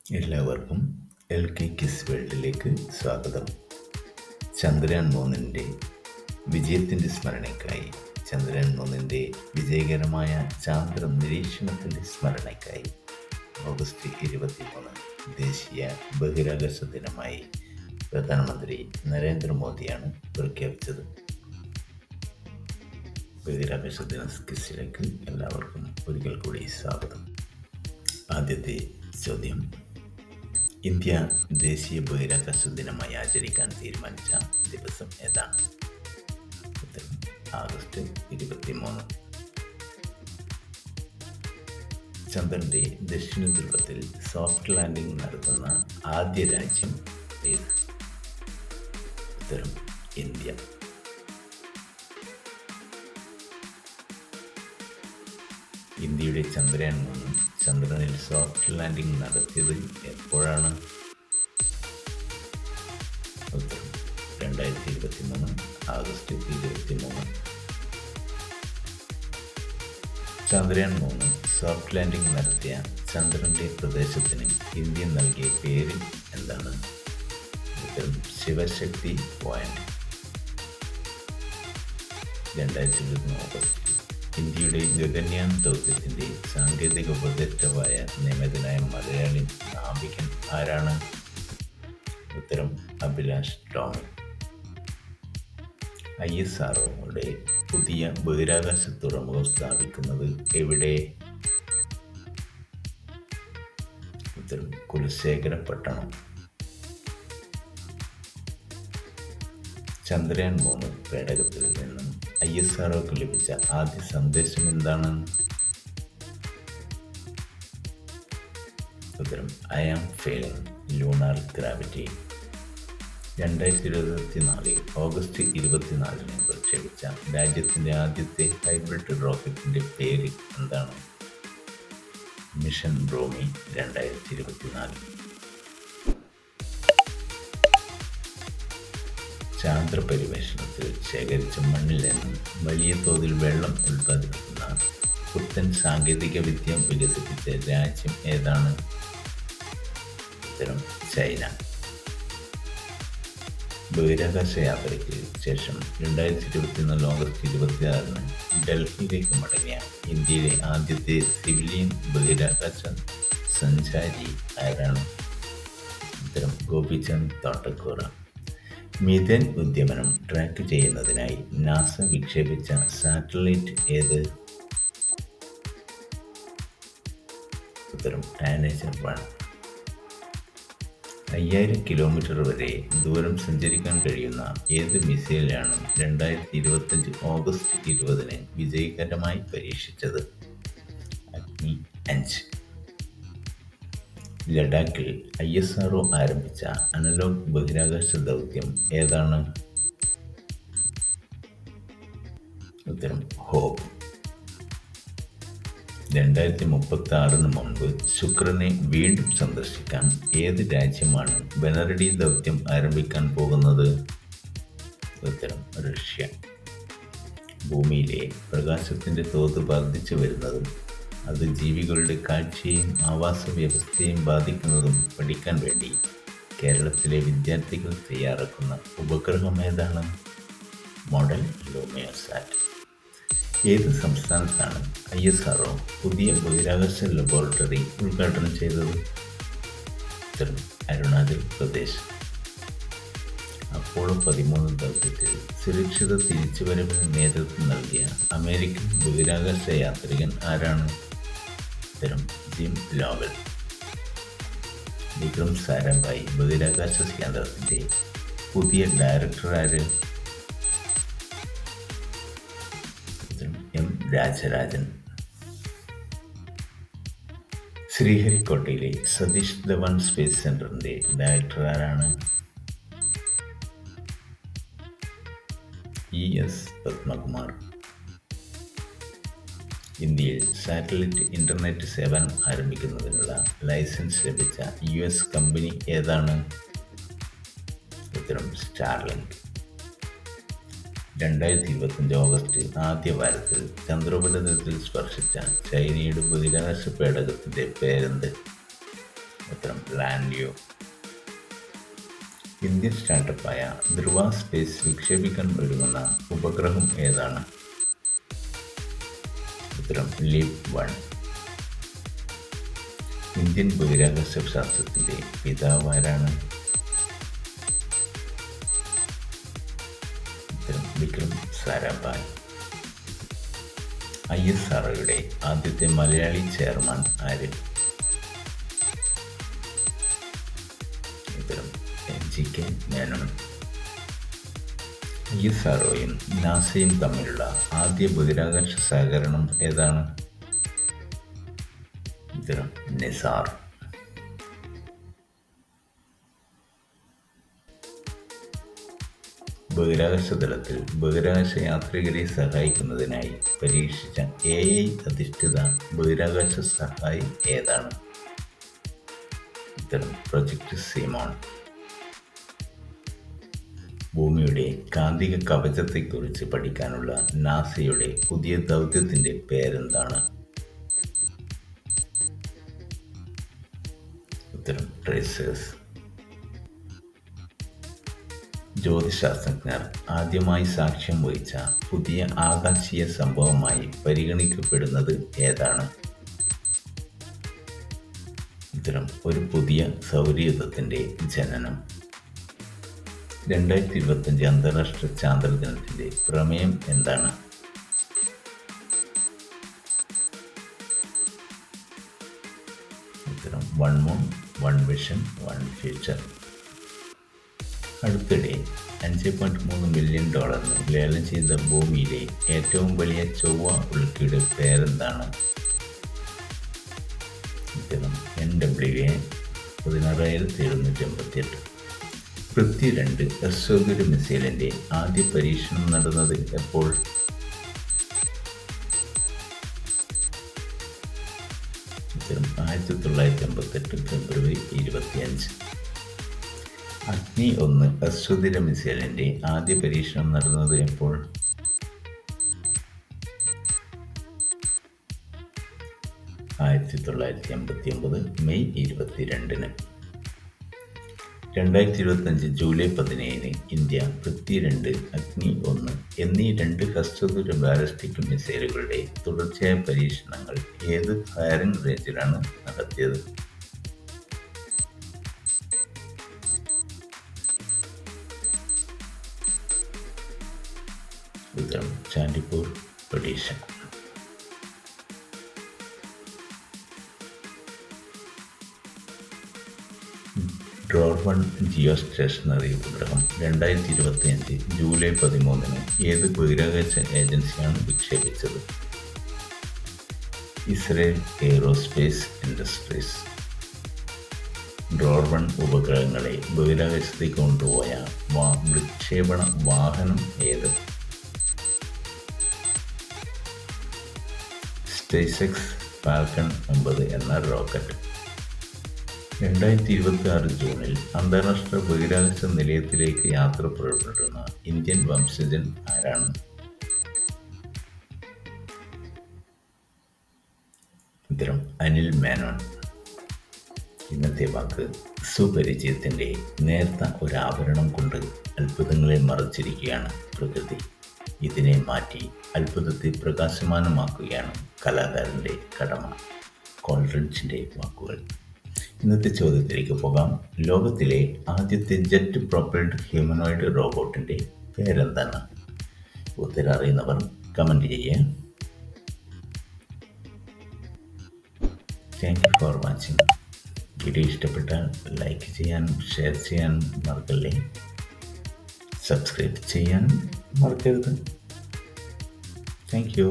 എല്ലാവർക്കും LK വേൾഡിലേക്ക് സ്വാഗതം. ചന്ദ്രയാൻ 3 വിജയത്തിൻ്റെ സ്മരണയ്ക്കായി, ചന്ദ്രയാൻ 3 വിജയകരമായ ചാന്ദ്ര നിരീക്ഷണത്തിൻ്റെ സ്മരണയ്ക്കായി ഓഗസ്റ്റ് 23 ദേശീയ ബഹിരാകാശ ദിനമായി പ്രധാനമന്ത്രി നരേന്ദ്രമോദിയാണ് പ്രഖ്യാപിച്ചത്. ബഹിരാകാശ ദിന ക്വിസിലേക്ക് എല്ലാവർക്കും ഒരിക്കൽ കൂടി സ്വാഗതം. ആദ്യത്തെ ചോദ്യം: ഇന്ത്യ ദേശീയ ബഹിരാകാശ ദിനമായി ആചരിക്കാൻ തീരുമാനിച്ച ദിവസം ഏതാണ്? ഉത്തരം ആഗസ്റ്റ് 23. ചന്ദ്രന്റെ ദക്ഷിണ ധ്രുവത്തിൽ സോഫ്റ്റ് ലാൻഡിംഗ് നടത്തുന്ന ആദ്യ രാജ്യം ഏത്? ഉത്തരം ഇന്ത്യ. ഇന്ത്യയുടെ ചന്ദ്രയാൻ 3 ചന്ദ്രനിൽ സോഫ്റ്റ് ലാൻഡിംഗ് നടത്തിയത് എപ്പോഴാണ്? ഉത്തരം 2023 ആഗസ്റ്റ് 23. ചന്ദ്രയാൻ 3 സോഫ്റ്റ് ലാൻഡിംഗ് നടത്തിയ ചന്ദ്രന്റെ പ്രദേശത്തിന് ഇന്ത്യ നൽകിയ പേര് എന്താണ്? ഉത്തരം ശിവശക്തി പോയിന്റ്. 2023 ഓഗസ്റ്റ് ഇന്ത്യയുടെ ഗഗൻയാൻ ദൗത്യത്തിൻ്റെ സാങ്കേതിക ഉപദേഷ്ടാവായ നിയമിതനായ മലയാളി നാവികൻ ആരാണ്? ഉത്തരം അഭിലാഷ് ടോമി. ISROയുടെ പുതിയ ബഹിരാകാശ തുറമുഖം സ്ഥാപിക്കുന്നത് എവിടെ? ഉത്തരം കുലശേഖരപട്ടണം. ചന്ദ്രയാൻ 3 പേടകത്തിൽ നിന്നും ISROക്ക് ലഭിച്ച ആദ്യ സന്ദേശം എന്താണ്? ഉത്തരം I am feeling lunar gravity. 2024 August 24 പ്രക്ഷേപിച്ച രാജ്യത്തിൻ്റെ ആദ്യത്തെ ഹൈബ്രിഡ് റോക്കറ്റിൻ്റെ പേര് എന്താണ്? മിഷൻ ഭൂമി 2024. ചാന്ദ്ര പര്യവേഷണത്തിൽ ശേഖരിച്ച മണ്ണിൽ നിന്നും വലിയ തോതിൽ വെള്ളം ഉൽപ്പാദിപ്പിക്കുന്ന പുത്തൻ സാങ്കേതിക വിദ്യ വികസിപ്പിച്ച രാജ്യം ഏതാണ്? ഉത്തരം ചൈന. ബഹിരാകാശ യാത്രയ്ക്ക് ശേഷം 2024 ഓഗസ്റ്റ് 26 ഡൽഹിയിലേക്ക് മടങ്ങിയ ഇന്ത്യയിലെ ആദ്യത്തെ സിവിലിയൻ ബഹിരാകാശ സഞ്ചാരി ആരാണ്? ഉത്തരം ഗോപിചന്ദ് തോട്ടക്കോറ. മീഥേൻ ഉദ്വമനം ട്രാക്ക് ചെയ്യുന്നതിനായി നാസ വിക്ഷേപിച്ച സാറ്റലൈറ്റ് ഏത്? ഉത്തരം ടാനേജർ 1. 5000 കിലോമീറ്റർ വരെ ദൂരം സഞ്ചരിക്കാൻ കഴിയുന്ന ഏത് മിസൈലാണ് 2025 ഓഗസ്റ്റ് 20 വിജയകരമായി പരീക്ഷിച്ചത്? അഗ്നി 5. ലഡാക്കിൽ ISRO ആരംഭിച്ച അനലോഗ് ബഹിരാകാശ ദൗത്യം ഏതാണ്? ഉത്തരം ഹോപ്പ്. 2036 മുമ്പ് ശുക്രനെ വീണ്ടും സന്ദർശിക്കാൻ ഏത് രാജ്യമാണ് ബെനർഡി ദൗത്യം ആരംഭിക്കാൻ പോകുന്നത്? ഉത്തരം റഷ്യ. ഭൂമിയിലെ പ്രകാശത്തിൻ്റെ തോത് വർദ്ധിച്ചു വരുന്നതും അത് ജീവികളുടെ കാഴ്ചയും ആവാസ വ്യവസ്ഥയെയും ബാധിക്കുന്നതും പഠിക്കാൻ വേണ്ടി കേരളത്തിലെ വിദ്യാർത്ഥികൾ തയ്യാറാക്കുന്ന ഉപഗ്രഹം ഏതാണ്? മോഡൽ ലൂമിയോസാറ്റ്. ഏത് സംസ്ഥാനത്താണ് ISRO പുതിയ ബഹിരാകാശ ലബോറട്ടറി ഉദ്ഘാടനം ചെയ്തത്? ഉത്തരം അരുണാചൽ പ്രദേശ്. അപ്പോളോ 13 ദൗത്യത്തിൽ സുരക്ഷിത തിരിച്ചുവരവിന് നേതൃത്വം നൽകിയ അമേരിക്കൻ ബഹിരാകാശ യാത്രികൻ ആരാണ്? ഉത്തരം ജിം ലോവൽ. വിക്രം സാരാഭായ് ബഹിരാകാശ കേന്ദ്രത്തിൻ്റെ പുതിയ ഡയറക്ടർ ആര്? M രാജരാജൻ. ശ്രീഹരിക്കോട്ടയിലെ സതീഷ് ധവാൻ സ്പേസ് സെന്ററിൻ്റെ ഡയറക്ടർ ആരാണ്? ES പത്മകുമാർ. ഇന്ത്യയിൽ സാറ്റലൈറ്റ് ഇൻ്റർനെറ്റ് സേവനം ആരംഭിക്കുന്നതിനുള്ള ലൈസൻസ് ലഭിച്ച US കമ്പനി ഏതാണ്? ഉത്തരം സ്റ്റാർലിങ്ക്. 2025 ഓഗസ്റ്റ് ആദ്യ വാരത്തിൽ ചന്ദ്രോപരിതലത്തിൽ സ്പർശിച്ച ചൈനയുടെ ബഹിരാകാശ പേടകത്തിൻ്റെ പേരെന്ത്? ഉത്തരം ലാൻഡിയോ. ഇന്ത്യൻ സ്റ്റാർട്ടപ്പായ ധ്രുവ സ്പേസ് വിക്ഷേപിക്കാൻ ഒരുങ്ങുന്ന ഉപഗ്രഹം ഏതാണ്? ഉത്തരം ലീപ് 1. ഇന്ത്യൻ ബഹിരാകാശ ശാസ്ത്രത്തിന്റെ പിതാവ് ആരാണ്? ഉത്തരം വിക്രം സാരാഭായ്. ISROയുടെ ആദ്യത്തെ മലയാളി ചെയർമാൻ ആര്? ഉത്തരം GK മേനോൻ. ISROയും നാസയും തമ്മിലുള്ള ആദ്യ ബഹിരാകാശ സഹകരണം ഏതാണ്? ഉത്തരം നിസാർ. ബഹിരാകാശ തലത്തിൽ ബഹിരാകാശ യാത്രികരെ സഹായിക്കുന്നതിനായി പരീക്ഷിച്ച AI അധിഷ്ഠിത ബഹിരാകാശ സഹായി ഏതാണ്? ഉത്തരം പ്രൊജക്ട് സീമോൺ. ഭൂമിയുടെ കാന്തിക കവചത്തെക്കുറിച്ച് പഠിക്കാനുള്ള നാസയുടെ പുതിയ ദൗത്യത്തിന്റെ പേരെന്താണ്? ഉത്തരം ട്രേസേഴ്സ്. ജ്യോതിശാസ്ത്രജ്ഞർ ആദ്യമായി സാക്ഷ്യം വഹിച്ച പുതിയ ആകാശീയ സംഭവമായി പരിഗണിക്കപ്പെടുന്നത് ഏതാണ്? ഉത്തരം ഒരു പുതിയ സൗരയൂഥത്തിന്റെ ജനനം. 2025 അന്താരാഷ്ട്ര ചാന്ദ്രദിനത്തിന്റെ പ്രമേയം എന്താണ്? ഉത്തരം one moon, one vision, one future. അടുത്തിടെ $5.3 മില്യൺ ലേലം ചെയ്ത ഭൂമിയിലെ ഏറ്റവും വലിയ ചൊവ്വ ഉൽക്കയുടെ പേരെന്താണ്? ഉത്തരം NWA 16758. പൃഥ്വി 2 അശ്വഗുരു മിസൈലിന്റെ ആദ്യ പരീക്ഷണം നടന്നത് എപ്പോൾ? ഉത്തരം 1958 ഫെബ്രുവരി 25. അഗ്നി 1 അശ്വതിര മിസൈലിന്റെ ആദ്യ പരീക്ഷണം നടന്നത് എപ്പോൾ? 1989 മെയ് 22. 2025 ജൂലൈ 17 ഇന്ത്യ പൃഥ്വി 2, അഗ്നി 1 എന്നീ 2 ഹ്രസ്വദൂര ബാലിസ്റ്റിക് മിസൈലുകളുടെ തുടർച്ചയായ പരീക്ഷണങ്ങൾ ഏത് ഫയറിംഗ് റേഞ്ചിലാണ് നടത്തിയത്? ഉത്തരം ചാൻഡിപൂർ, ഒഡീഷ. DROR-1 ജിയോ സ്റ്റേഷനറി ഉപഗ്രഹം 2025 ജൂലൈ 13 ഏത് ബഹിരാകാശ ഏജൻസിയാണ് വിക്ഷേപിച്ചത്? Israel aerospace industries. DROR-1 ഉപഗ്രഹങ്ങളെ ബഹിരാകാശത്തേക്ക് കൊണ്ടുപോയ വിക്ഷേപണ വാഹനം ഏത്? SpaceX ഫാൽക്കൺ 9 എന്ന റോക്കറ്റ്. 2026 ജൂണിൽ അന്താരാഷ്ട്ര ബഹിരാകാശ നിലയത്തിലേക്ക് യാത്ര പുറപ്പെടുന്ന ഇന്ത്യൻ വംശജൻ ആരാണ്? ഉത്തരം അനിൽ മേനോൻ. ഇന്നത്തെ വാക്ക് സുപരിചയത്തിൻ്റെ നേർത്ത ഒരാഭരണം കൊണ്ട് അത്ഭുതങ്ങളെ മറച്ചിരിക്കുകയാണ് പ്രകൃതി. ഇതിനെ മാറ്റി അത്ഭുതത്തെ പ്രകാശമാനമാക്കുകയാണ് കലാകാരൻ്റെ കടമ. കോൾറിഡ്ജിൻ്റെ വാക്കുകൾ. ഇന്നത്തെ ചോദ്യത്തിലേക്ക് പോകാം. ലോകത്തിലെ ആദ്യത്തെ ജെറ്റ് പ്രൊപ്പൽഡ് ഹ്യൂമനോയിഡ് റോബോട്ടിൻ്റെ പേരെന്താണ്? ഉത്തരം അറിയുന്നവർ കമൻറ്റ് ചെയ്യുക. Thank you for watching. Video ഇഷ്ടപ്പെട്ടാൽ ലൈക്ക് ചെയ്യാനും ഷെയർ ചെയ്യാനും മറക്കല്ലേ. സബ്സ്ക്രൈബ് ചെയ്യാനും മറക്കരുത്. Thank you.